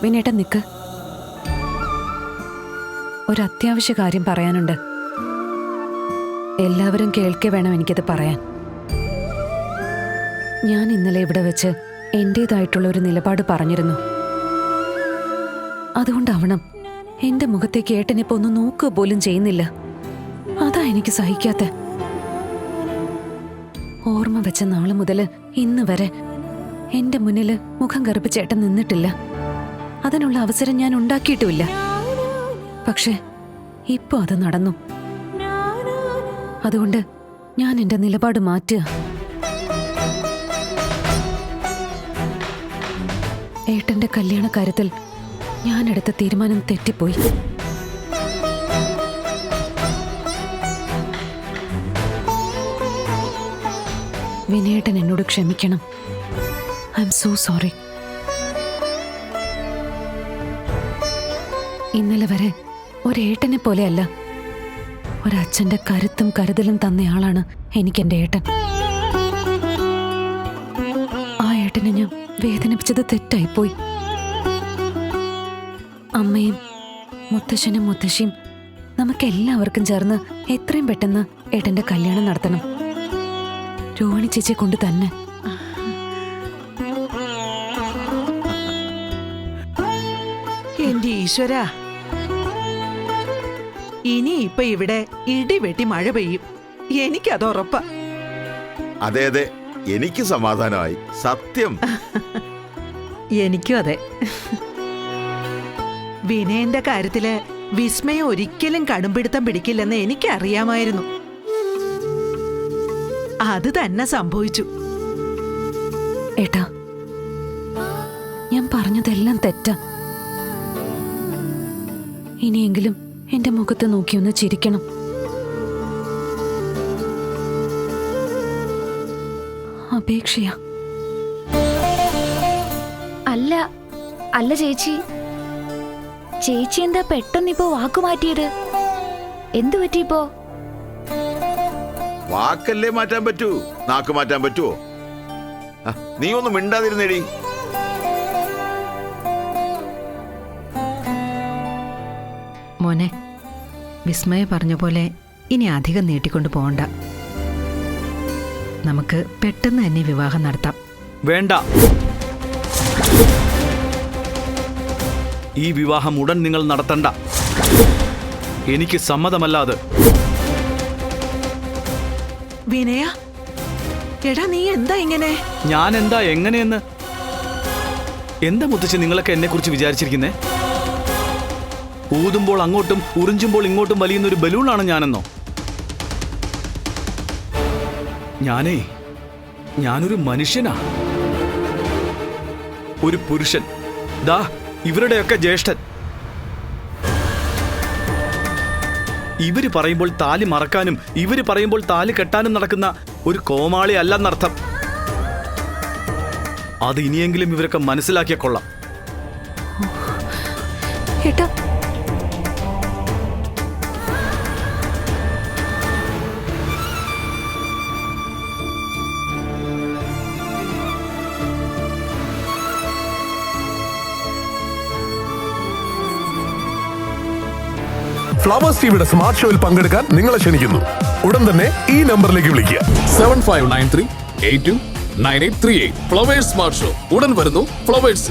വിനേട്ടൻ നിക്ക്. ഒരു അത്യാവശ്യ കാര്യം പറയാനുണ്ട്. എല്ലാവരും കേൾക്കേ വേണം എനിക്കത് പറയാൻ. ഞാൻ ഇന്നലെ ഇവിടെ വെച്ച് എന്റേതായിട്ടുള്ള ഒരു നിലപാട് പറഞ്ഞിരുന്നു. അതുകൊണ്ടാവണം എന്റെ മുഖത്തേക്ക് ഏട്ടനിപ്പോ ഒന്ന് നോക്കുക പോലും ചെയ്യുന്നില്ല. അതാ എനിക്ക് സഹിക്കാത്ത. ഓർമ്മ വെച്ച നാള് മുതല് ഇന്ന് വരെ എന്റെ മുന്നില് മുഖം കറുപ്പിച്ച് ഏട്ടൻ നിന്നിട്ടില്ല. അതിനുള്ള അവസരം ഞാൻ ഉണ്ടാക്കിയിട്ടുമില്ല. പക്ഷെ ഇപ്പൊ അത് നടന്നു. അതുകൊണ്ട് ഞാൻ എന്റെ നിലപാട് മാറ്റുക. ഏട്ടന്റെ കല്യാണ കാര്യത്തിൽ ഞാനെടുത്ത തീരുമാനം തെറ്റിപ്പോയി. വിനയേട്ടൻ എന്നോട് ക്ഷമിക്കണം. I M so sorry. ഇന്നലെ വരെ ഒരേട്ടനെ പോലെയല്ല, ഒരച്ഛന്റെ കരുത്തും കരുതലും തന്നയാളാണ് എനിക്കെന്റെ ഏട്ടൻ. ആ ഏട്ടനെ ഞാൻ വേദനിപ്പിച്ചത് തെറ്റായിപ്പോയി. അമ്മയും മുത്തശ്ശനും മുത്തശ്ശിയും നമുക്കെല്ലാവർക്കും ചേർന്ന് എത്രയും പെട്ടെന്ന് ഏട്ടന്റെ കല്യാണം നടത്തണം. രോഹിണി ചേച്ചിയെ കൊണ്ട് തന്നെ. എന്റെ ഈശ്വര, ഇനി ഇപ്പൊ ഇവിടെ ഇടിവെട്ടി മഴ പെയ്യും. എനിക്കത് ഉറപ്പാ. അതെ അതെ, എനിക്ക് സമാധാനമായി. സത്യം. എനിക്കും അതെ. വിനയന്റെ കാര്യത്തില് വിസ്മയം ഒരിക്കലും കടുംപിടുത്തം പിടിക്കില്ലെന്ന് എനിക്കറിയാമായിരുന്നു. അത് തന്നെ സംഭവിച്ചു. ഏട്ടാ, ഞാൻ പറഞ്ഞതെല്ലാം തെറ്റാ. ഇനിയെങ്കിലും എന്റെ മുഖത്ത് നോക്കിയൊന്ന് ചിരിക്കണം. അപേക്ഷയാ. അല്ല അല്ല ചേച്ചി, ചേച്ചി എന്താ പെട്ടെന്നിപ്പോ വാക്കുമാറ്റിയത്? എന്തു പറ്റിയിപ്പോ? വാക്കല്ലേ മാറ്റാൻ പറ്റൂ, നാക്ക് മാറ്റാൻ പറ്റുമോ? നീ ഒന്നും മിണ്ടാതിരുന്നേടി. മോനെ, വിസ്മയ പറഞ്ഞ പോലെ ഇനി അധികം നീട്ടിക്കൊണ്ട് പോകണ്ട. നമുക്ക് പെട്ടെന്ന് തന്നെ വിവാഹം നടത്താം. വേണ്ട. ഈ വിവാഹം ഉടൻ നിങ്ങൾ നടത്തണ്ട. എനിക്ക് സമ്മതമല്ല അത്. വിനയ, എടാ നീ എന്താ ഇങ്ങനെ? ഞാൻ എന്താ എങ്ങനെയെന്ന്? എന്താ മുത്തച്ഛൻ നിങ്ങളൊക്കെ എന്നെ കുറിച്ച് വിചാരിച്ചിരിക്കുന്നേ? ഊതുമ്പോൾ അങ്ങോട്ടും ഉറിഞ്ചുമ്പോൾ ഇങ്ങോട്ടും വലിയുന്നൊരു ബലൂണാണ് ഞാനെന്നോ? ഞാനൊരു മനുഷ്യനാ, ഒരു പുരുഷൻ. ദാ ഇവരുടെയൊക്കെ ജ്യേഷ്ഠൻ. ഇവര് പറയുമ്പോൾ താലി മറക്കാനും ഇവര് പറയുമ്പോൾ താലി കെട്ടാനും നടക്കുന്ന ഒരു കോമാളി അല്ലെന്നർത്ഥം. അത് ഇനിയെങ്കിലും ഇവരൊക്കെ മനസ്സിലാക്കിയ കൊള്ളാം. ഫ്ലവേഴ്സ് ടിവിയുടെ സ്മാർട്ട് ഷോയിൽ പങ്കെടുക്കാൻ നിങ്ങളെ ക്ഷണിക്കുന്നു. ഉടൻ തന്നെ ഈ നമ്പറിലേക്ക് വിളിക്കുക. 7593829838. ഫ്ലവേഴ്സ് സ്മാർട്ട് ഷോ ഉടൻ വരുന്നു ഫ്ലവേഴ്സ്.